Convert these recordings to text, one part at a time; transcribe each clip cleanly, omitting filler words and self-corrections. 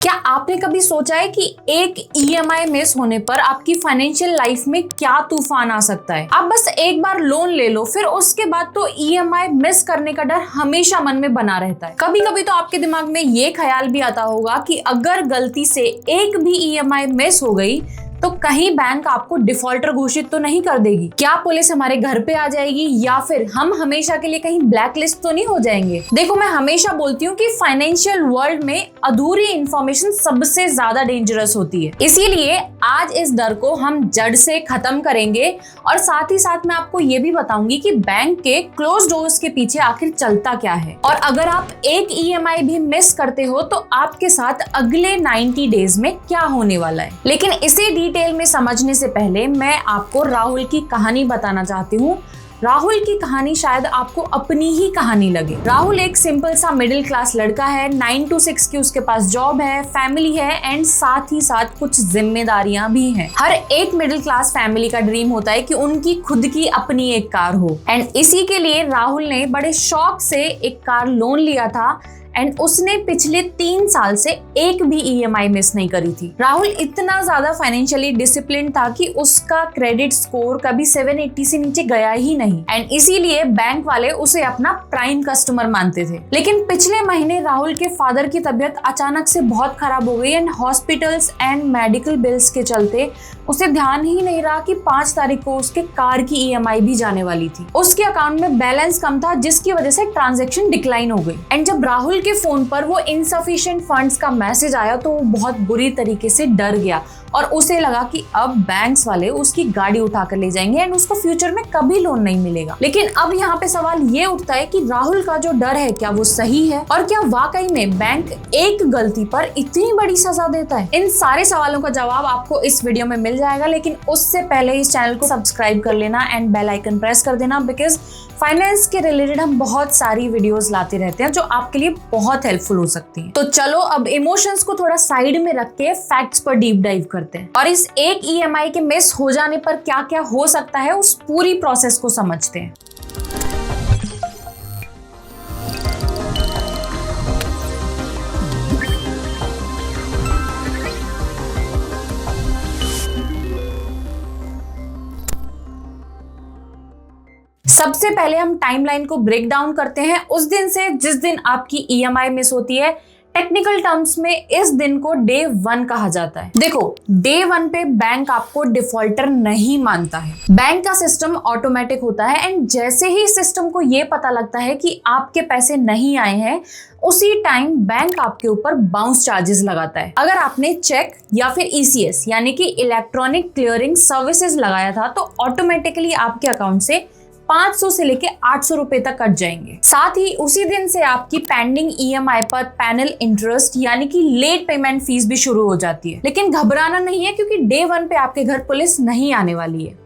क्या आपने कभी सोचा है कि एक ईएमआई मिस होने पर आपकी फाइनेंशियल लाइफ में क्या तूफान आ सकता है। आप बस एक बार लोन ले लो, फिर उसके बाद तो ईएमआई मिस करने का डर हमेशा मन में बना रहता है। कभी कभी तो आपके दिमाग में ये ख्याल भी आता होगा कि अगर गलती से एक भी ईएमआई मिस हो गई तो कहीं बैंक आपको डिफॉल्टर घोषित तो नहीं कर देगी। क्या पुलिस हमारे घर पे आ जाएगी या फिर हम हमेशा के लिए कहीं ब्लैक लिस्ट तो नहीं हो जाएंगे। देखो, मैं हमेशा बोलती हूँ कि फाइनेंशियल वर्ल्ड में अधूरी इंफॉर्मेशन सबसे ज्यादा डेंजरस होती है। इसीलिए आज इस डर को हम जड़ से खत्म करेंगे और साथ ही साथ मैं आपको ये भी बताऊंगी कि बैंक के क्लोज डोर्स के पीछे आखिर चलता क्या है। और अगर आप एक ईएमआई भी मिस करते हो तो आपके साथ अगले 90 डेज में क्या होने वाला है। लेकिन इसे डिटेल में समझने से पहले मैं आपको राहुल की कहानी बताना चाहती हूँ। राहुल की कहानी शायद आपको अपनी ही कहानी लगे। राहुल एक सिंपल सा मिडिल क्लास लड़का है। 9 to 6 की उसके पास जॉब है, फैमिली है एंड साथ ही साथ कुछ जिम्मेदारियां भी हैं। हर एक मिडिल क्लास फैमिली का ड्रीम होता है कि उनकी खुद की अपनी एक कार हो एंड इसी के लिए राहुल ने बड़े शौक से एक कार लोन लिया था एंड उसने पिछले 3 साल से एक भी ईएमआई मिस नहीं करी थी। राहुल इतना ज्यादा फाइनेंशियली डिसिप्लिन था कि उसका क्रेडिट स्कोर कभी 780 से नीचे गया ही नहीं एंड इसीलिए बैंक वाले उसे अपना प्राइम कस्टमर मानते थे। लेकिन पिछले महीने राहुल के फादर की तबीयत अचानक से बहुत खराब हो गई and hospitals and medical bills के चलते उसे ध्यान ही नहीं रहा कि 5 तारीख को उसके कार की ईएमआई भी जाने वाली थी। उसके अकाउंट में बैलेंस कम था जिसकी वजह से ट्रांजैक्शन डिक्लाइन हो गई एंड जब राहुल के फोन पर वो इनसफिशिएंट फंड्स का मैसेज आया तो वो बहुत बुरी तरीके से डर गया और उसे लगा कि अब बैंक्स वाले उसकी गाड़ी उठाकर ले जाएंगे एंड उसको फ्यूचर में कभी लोन नहीं मिलेगा। लेकिन अब यहाँ पे सवाल ये उठता है कि राहुल का जो डर है क्या वो सही है और क्या वाकई में बैंक एक गलती पर इतनी बड़ी सजा देता है। इन सारे सवालों का जवाब आपको इस वीडियो में मिल जाएगा, लेकिन उससे पहले इस चैनल को सब्सक्राइब कर लेना एंड बेल आइकन प्रेस कर देना, बिकॉज फाइनेंस के रिलेटेड हम बहुत सारी वीडियोस लाते रहते हैं जो आपके लिए बहुत हेल्पफुल हो सकती हैं। तो चलो अब इमोशंस को थोड़ा साइड में रख के फैक्ट्स पर डीप डाइव करते हैं और इस एक ईएमआई के मिस हो जाने पर क्या क्या हो सकता है उस पूरी प्रोसेस को समझते हैं। सबसे पहले हम टाइमलाइन को ब्रेक डाउन करते हैं उस दिन से जिस दिन आपकी ईएमआई मिस होती है। टेक्निकल टर्म्स में इस दिन को डे 1 कहा जाता है। देखो, डे 1 पे बैंक आपको डिफॉल्टर नहीं मानता है। बैंक का सिस्टम ऑटोमेटिक होता है एंड जैसे ही सिस्टम को ये पता लगता है कि आपके पैसे नहीं आए हैं उसी टाइम बैंक आपके ऊपर बाउंस चार्जेस लगाता है। अगर आपने चेक या फिर ईसीएस यानी कि इलेक्ट्रॉनिक क्लियरिंग सर्विसेज लगाया था तो ऑटोमेटिकली आपके अकाउंट से 500 से लेके 800 रुपए तक कट जाएंगे। साथ ही उसी दिन से आपकी पेंडिंग ईएमआई पर पैनल इंटरेस्ट यानी कि लेट पेमेंट फीस भी शुरू हो जाती है। लेकिन घबराना नहीं है क्योंकि डे 1 पे आपके घर पुलिस नहीं आने वाली है।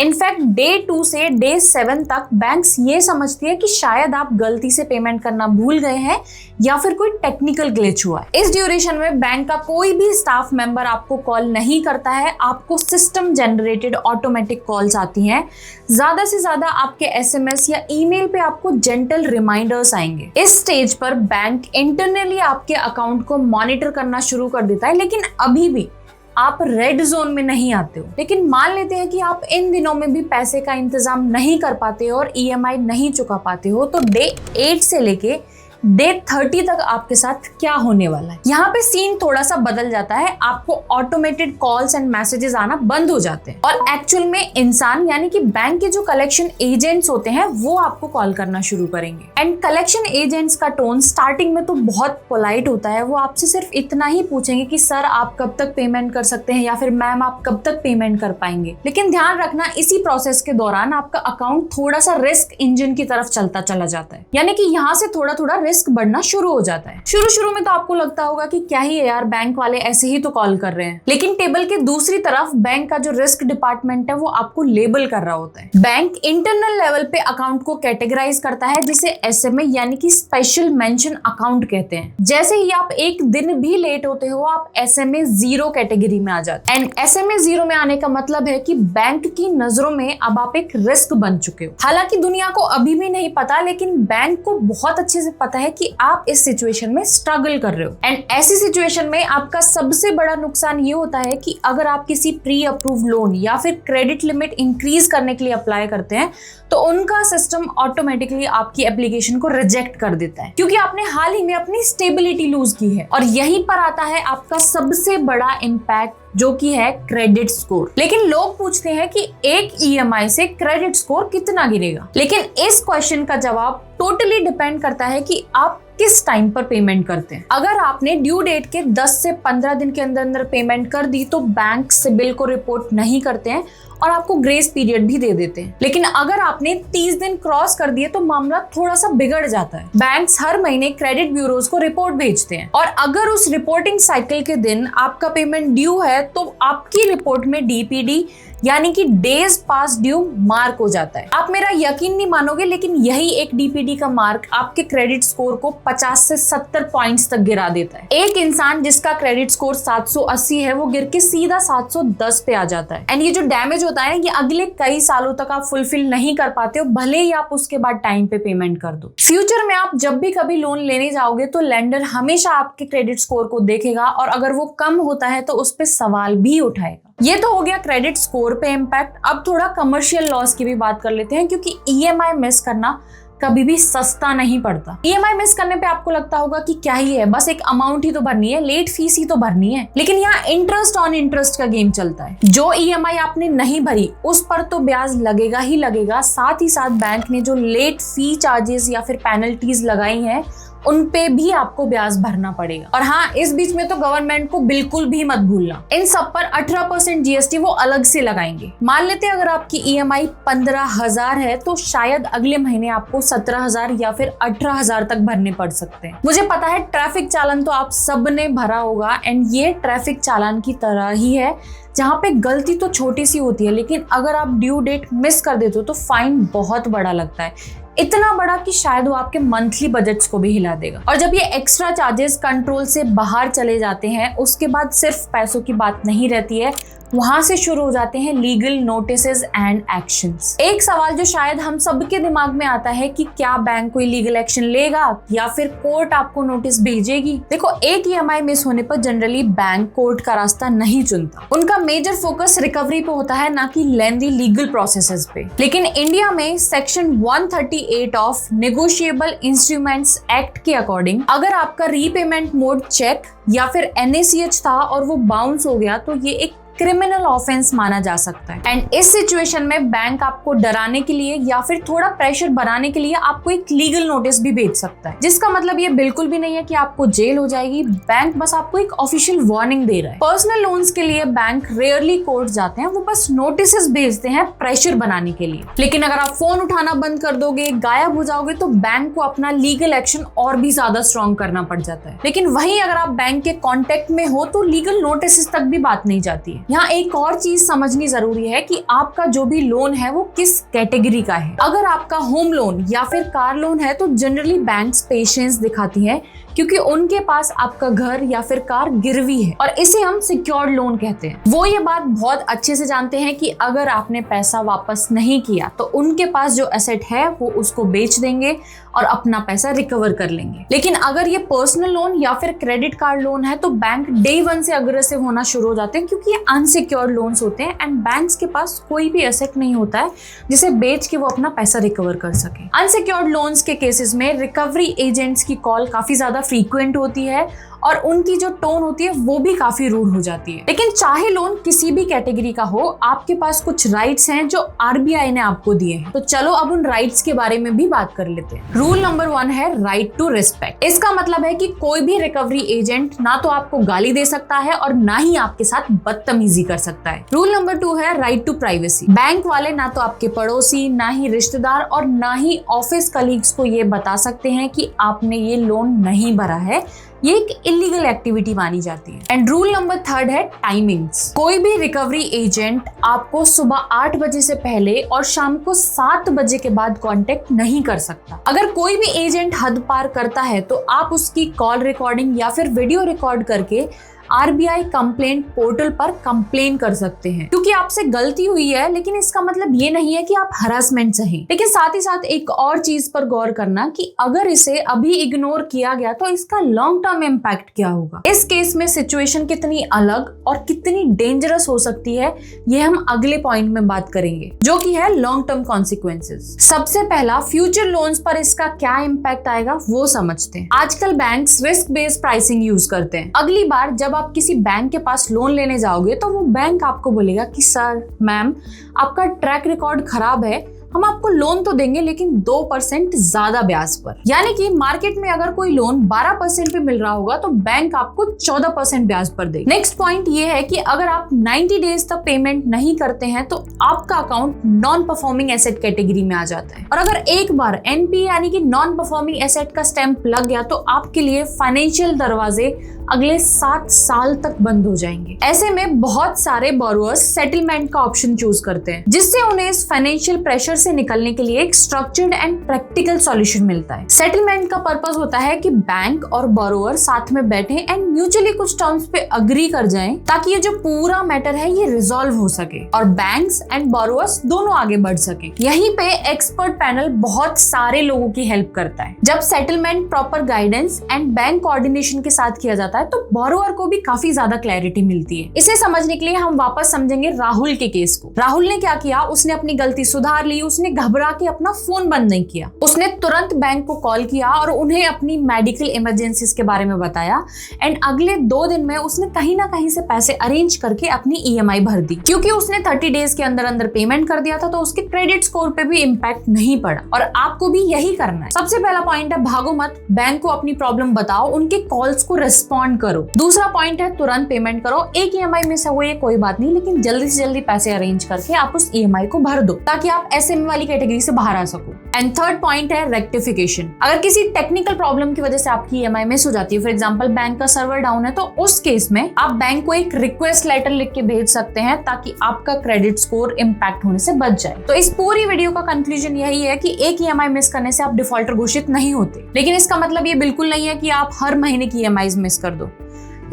इनफैक्ट डे 2 से डे 7 तक बैंक्स ये समझती है कि शायद आप गलती से पेमेंट करना भूल गए हैं या फिर कोई टेक्निकल ग्लिच हुआ है। इस ड्यूरेशन में बैंक का कोई भी स्टाफ मेंबर आपको कॉल नहीं करता है, आपको सिस्टम जनरेटेड ऑटोमेटिक कॉल्स आती हैं। ज्यादा से ज्यादा आपके एसएमएस या ईमेल पे आपको जेंटल रिमाइंडर्स आएंगे। इस स्टेज पर बैंक इंटरनली आपके अकाउंट को मॉनिटर करना शुरू कर देता है, लेकिन अभी भी आप रेड जोन में नहीं आते हो। लेकिन मान लेते हैं कि आप इन दिनों में भी पैसे का इंतजाम नहीं कर पाते हो और ईएमआई नहीं चुका पाते हो, तो डे 8 से लेके डे 30 तक आपके साथ क्या होने वाला है। यहाँ पे सीन थोड़ा सा बदल जाता है। आपको ऑटोमेटेड कॉल्स एंड मैसेजेस आना बंद हो जाते हैं और एक्चुअल में इंसान यानी कि बैंक के जो कलेक्शन एजेंट्स होते हैं वो आपको कॉल करना शुरू करेंगे। एंड कलेक्शन एजेंट्स का टोन स्टार्टिंग में तो बहुत पोलाइट होता है। वो आपसे सिर्फ इतना ही पूछेंगे कि सर आप कब तक पेमेंट कर सकते हैं या फिर मैम आप कब तक पेमेंट कर पाएंगे। लेकिन ध्यान रखना, इसी प्रोसेस के दौरान आपका अकाउंट थोड़ा सा रिस्क इंजन की तरफ चलता चला जाता है, यानी कि यहाँ से थोड़ा थोड़ा रिस्क बढ़ना शुरू हो जाता है। शुरू में तो आपको लगता होगा कि क्या ही है यार, बैंक वाले ऐसे ही तो कॉल कर रहे हैं। लेकिन टेबल के दूसरी तरफ बैंक का जो रिस्क डिपार्टमेंट है वो आपको लेबल कर रहा होता है। बैंक इंटरनल लेवल पे अकाउंट को कैटेगराइज करता है जिसे एसएमए यानी कि स्पेशल मेंशन अकाउंट कहते हैं। जैसे ही आप एक दिन भी लेट होते हो आप एसएमए 0 कैटेगरी में आ जाते हैं। एंड एसएमए 0 में आने का मतलब है कि बैंक की नजरों में अब आप एक रिस्क बन चुके हो। हालांकि दुनिया को अभी भी नहीं पता, लेकिन बैंक को बहुत अच्छे से पता है है कि आप इस सिचुएशन में स्ट्रगल कर रहे हो। एंड ऐसी सिचुएशन में आपका सबसे बड़ा नुकसान ये होता है कि अगर आप किसी प्री अप्रूव्ड लोन या फिर क्रेडिट लिमिट इंक्रीज करने के लिए अप्लाई करते हैं तो उनका सिस्टम ऑटोमेटिकली आपकी एप्लीकेशन को रिजेक्ट कर देता है, क्योंकि आपने हाल ही में अपनी स्टेबिलिटी लूज की है। और यहीं पर आता है आपका सबसे बड़ा इम्पैक्ट, जो कि है क्रेडिट स्कोर। लेकिन लोग पूछते हैं कि एक ईएमआई से क्रेडिट स्कोर कितना गिरेगा, लेकिन इस क्वेश्चन का जवाब टोटली डिपेंड करता है कि आप किस टाइम पर पेमेंट करते हैं। अगर आपने ड्यू डेट के 10 से 15 दिन के अंदर अंदर पेमेंट कर दी तो बैंक सिबिल को रिपोर्ट नहीं करते हैं और आपको ग्रेस पीरियड भी दे देते हैं। लेकिन अगर आपने 30 दिन क्रॉस कर दिए तो मामला थोड़ा सा बिगड़ जाता है। बैंक्स हर महीने क्रेडिट ब्यूरोज को रिपोर्ट भेजते हैं और अगर उस रिपोर्टिंग साइकिल के दिन आपका पेमेंट ड्यू है तो आपकी रिपोर्ट में डीपीडी यानी कि डेज पास ड्यू मार्क हो जाता है। आप मेरा यकीन नहीं मानोगे, लेकिन यही एक डीपीडी का मार्क आपके क्रेडिट स्कोर को 50 से 70 पॉइंट्स तक गिरा देता है। एक इंसान जिसका क्रेडिट स्कोर 780 है वो गिर के सीधा 710 पे आ जाता है। एंड ये जो डैमेज होता है ये अगले कई सालों तक आप फुलफिल नहीं कर पाते हो, भले ही आप उसके बाद टाइम पे पेमेंट कर दो। फ्यूचर में आप जब भी कभी लोन लेने जाओगे तो लेंडर हमेशा आपके क्रेडिट स्कोर को देखेगा और अगर वो कम होता है तो उस पर सवाल भी उठाएगा। ये तो हो गया क्रेडिट स्कोर पे इम्पैक्ट। अब थोड़ा कमर्शियल लॉस की भी बात कर लेते हैं, क्योंकि ईएमआई मिस करना कभी भी सस्ता नहीं पड़ता। ईएमआई मिस करने पे आपको लगता होगा कि क्या ही है, बस एक अमाउंट ही तो भरनी है, लेट फीस ही तो भरनी है। लेकिन यहाँ इंटरेस्ट ऑन इंटरेस्ट का गेम चलता है। जो ईएमआई आपने नहीं भरी उस पर तो ब्याज लगेगा ही लगेगा, साथ ही साथ बैंक ने जो लेट फी चार्जेस या फिर पेनल्टीज लगाई हैं उन पे भी आपको ब्याज भरना पड़ेगा। और हाँ, इस बीच में तो गवर्नमेंट को बिल्कुल भी मत भूलना, इन सब पर 18% जीएसटी वो अलग से लगाएंगे। मान लेते हैं अगर आपकी ईएमआई 15,000 है तो शायद अगले महीने आपको 17,000 या फिर 18,000 तक भरने पड़ सकते हैं। मुझे पता है ट्रैफिक चालान तो आप सब ने भरा होगा एंड ये ट्रैफिक चालान की तरह ही है, जहाँ पे गलती तो छोटी सी होती है लेकिन अगर आप ड्यू डेट मिस कर देते हो तो फाइन बहुत बड़ा लगता है, इतना बड़ा कि शायद वो आपके मंथली बजट्स को भी हिला देगा। और जब ये एक्स्ट्रा चार्जेस कंट्रोल से बाहर चले जाते हैं उसके बाद सिर्फ पैसों की बात नहीं रहती है, वहां से शुरू हो जाते हैं लीगल नोटिसेस एंड एक्शंस। एक सवाल जो शायद हम सबके दिमाग में आता है कि क्या बैंक कोई लीगल एक्शन लेगा या फिर कोर्ट आपको नोटिस भेजेगी। देखो, एक ईएमआई मिस होने पर जनरली बैंक कोर्ट का रास्ता नहीं चुनता। उनका मेजर फोकस रिकवरी पे होता है, ना कि लेंदी लीगल प्रोसेसेस पे। लेकिन इंडिया में section 138 of negotiable instruments act के अकॉर्डिंग अगर आपका रीपेमेंट मोड चेक या फिर एनएसीएच था और वो बाउंस हो गया तो ये एक क्रिमिनल ऑफेंस माना जा सकता है। एंड इस सिचुएशन में बैंक आपको डराने के लिए या फिर थोड़ा प्रेशर बनाने के लिए आपको एक लीगल नोटिस भी भेज सकता है, जिसका मतलब ये बिल्कुल भी नहीं है कि आपको जेल हो जाएगी। बैंक बस आपको एक ऑफिशियल वार्निंग दे रहा है। पर्सनल लोन्स के लिए बैंक रेयरली कोर्ट जाते हैं, वो बस नोटिस भेजते हैं प्रेशर बनाने के लिए। लेकिन अगर आप फोन उठाना बंद कर दोगे, गायब हो जाओगे, तो बैंक को अपना लीगल एक्शन और भी ज्यादा स्ट्रॉन्ग करना पड़ जाता है। लेकिन वहीं अगर आप बैंक के कॉन्टेक्ट में हो तो लीगल नोटिस तक भी बात नहीं जाती है। यहाँ एक और चीज समझनी जरूरी है कि आपका जो भी लोन है वो किस कैटेगरी का है। अगर आपका होम लोन या फिर कार लोन है तो जनरली बैंक्स पेशेंस दिखाती है, क्योंकि उनके पास आपका घर या फिर कार गिरवी है और इसे हम सिक्योर्ड लोन कहते हैं। वो ये बात बहुत अच्छे से जानते हैं कि अगर आपने पैसा वापस नहीं किया तो उनके पास जो एसेट है वो उसको बेच देंगे और अपना पैसा रिकवर कर लेंगे। लेकिन अगर ये पर्सनल लोन या फिर क्रेडिट कार्ड लोन है तो बैंक डे 1 से अग्रेसिव होना शुरू हो जाते हैं, क्योंकि ये अनसिक्योर्ड लोन्स होते हैं एंड बैंक्स के पास कोई भी एसेट नहीं होता है जिसे बेच के वो अपना पैसा रिकवर कर सके। अनसिक्योर्ड लोन्स के केसेस में रिकवरी एजेंट्स की कॉल काफी ज्यादा फ्रीक्वेंट होती है और उनकी जो टोन होती है वो भी काफी रूड हो जाती है। लेकिन चाहे लोन किसी भी कैटेगरी का हो, आपके पास कुछ राइट्स हैं जो आरबीआई ने आपको दिए हैं। तो चलो अब उन राइट्स के बारे में भी बात कर लेते हैं। रूल नंबर 1 है राइट टू रिस्पेक्ट। इसका मतलब है कि कोई भी रिकवरी एजेंट ना तो आपको गाली दे सकता है और ना ही आपके साथ बदतमीजी कर सकता है। रूल नंबर 2 है राइट टू प्राइवेसी। बैंक वाले ना तो आपके पड़ोसी, ना ही रिश्तेदार और ना ही ऑफिस कलीग्स को ये बता सकते हैं कि आपने ये लोन नहीं भरा है, ये एक इलीगल एक्टिविटी मानी जाती है। एंड रूल नंबर 3 है टाइमिंग्स। कोई भी रिकवरी एजेंट आपको सुबह 8 बजे से पहले और शाम को 7 बजे के बाद कांटेक्ट नहीं कर सकता। अगर कोई भी एजेंट हद पार करता है तो आप उसकी कॉल रिकॉर्डिंग या फिर वीडियो रिकॉर्ड करके RBI कंप्लेंट पोर्टल पर कंप्लेन कर सकते हैं, क्योंकि आपसे गलती हुई है, लेकिन इसका मतलब ये नहीं है कि आप हरासमेंट सही। लेकिन साथ ही साथ एक और चीज पर गौर करना कि अगर इसे अभी इग्नोर किया गया तो इसका लॉन्ग टर्म इम्पैक्ट क्या होगा। इस केस में सिचुएशन कितनी अलग और कितनी डेंजरस हो सकती है, ये हम अगले पॉइंट में बात करेंगे, जो कि है लॉन्ग टर्म कॉन्सिक्वेंसेस। सबसे पहला, फ्यूचर लोन्स पर इसका क्या इम्पैक्ट आएगा वो समझते हैं। आजकल banks risk based pricing use करते हैं। अगली बार जब आप किसी बैंक के पास लोन लेने जाओगे तो वो बैंक आपको बोलेगा कि सर, मैम, आपका ट्रैक रिकॉर्ड खराब है, हम आपको लोन तो देंगे लेकिन 2% ज्यादा ब्याज पर। यानी कि मार्केट में अगर कोई लोन 12% पे मिल रहा होगा तो बैंक आपको 14% ब्याज पर देगा। नेक्स्ट पॉइंट ये है कि अगर आप 90 डेज तक पेमेंट नहीं करते हैं तो आपका account non performing asset category में आ जाता है। और अगर एक बार NPA यानी कि नॉन परफॉर्मिंग एसेट का स्टैंप लग गया तो आपके लिए फाइनेंशियल दरवाजे अगले 7 साल तक बंद हो जाएंगे। ऐसे में बहुत सारे बोरोअर्स सेटलमेंट का ऑप्शन चूज करते हैं, जिससे उन्हें इस फाइनेंशियल प्रेशर से निकलने के लिए एक स्ट्रक्चर्ड एंड प्रैक्टिकल सॉल्यूशन मिलता है। सेटलमेंट का पर्पस होता है कि बैंक और बोरोअर साथ में बैठे एंड म्यूचुअली कुछ टर्म्स पे अग्री कर जाएं, ताकि ये जो पूरा मैटर है ये रिजॉल्व हो सके और बैंक्स एंड बोरोअर्स दोनों आगे बढ़ सके। यहीं पे एक्सपर्ट पैनल बहुत सारे लोगों की हेल्प करता है। जब settlement proper guidance and bank coordination के साथ किया जाता है तो बोरोअर को भी काफी ज्यादा क्लैरिटी मिलती है। इसे समझने के लिए हम वापस समझेंगे राहुल के केस को। राहुल ने क्या किया, उसने अपनी गलती सुधार ली, उसने घबरा के अपना फोन बंद नहीं किया, उसने तुरंत बैंक को कॉल किया और उन्हें अपनी मेडिकल इमरजेंसीज के बारे में बताया एंड अगले 2 दिन में उसने कहीं ना कहीं से पैसे अरेंज करके अपनी EMI भर दी। क्योंकि उसने 30 डेज के अंदर अंदर पेमेंट कर दिया था तो उसके क्रेडिट स्कोर पे भी इम्पैक्ट नहीं पड़ा। और आपको भी यही करना है। सबसे पहला पॉइंट है, भागो मत, बैंक को अपनी प्रॉब्लम बताओ, उनके कॉल्स को रिस्पॉन्ड करो। दूसरा पॉइंट है, तुरंत पेमेंट करो। एक EMI मिस हुई कोई बात नहीं, लेकिन जल्दी से जल्दी पैसे अरेंज करके आप उस EMI को भर दो ताकि आप SME वाली कैटेगरी से बाहर आ सको। एंड थर्ड पॉइंट है रेक्टिफिकेशन। अगर किसी टेक्निकल प्रॉब्लम की वजह से आपकी EMI मिस हो जाती है, फॉर एग्जांपल बैंक का सर्वर डाउन है, तो उस केस में आप बैंक को एक रिक्वेस्ट लेटर लिख के भेज सकते हैं ताकि आपका क्रेडिट स्कोर इंपैक्ट होने से बच जाए। तो इस पूरी वीडियो का कंक्लूजन यही है कि एक EMI मिस करने से आप डिफॉल्टर घोषित नहीं होते, लेकिन इसका मतलब ये बिल्कुल नहीं है कि आप हर महीने की EMIs मिस कर दो।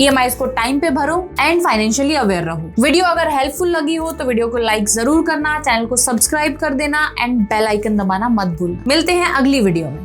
EMIs को टाइम पे भरो एंड फाइनेंशियली अवेयर रहो। वीडियो अगर हेल्पफुल लगी हो तो वीडियो को लाइक जरूर करना, चैनल को सब्सक्राइब कर देना एंड बेल आइकन दबाना मत भूलना। मिलते हैं अगली वीडियो में।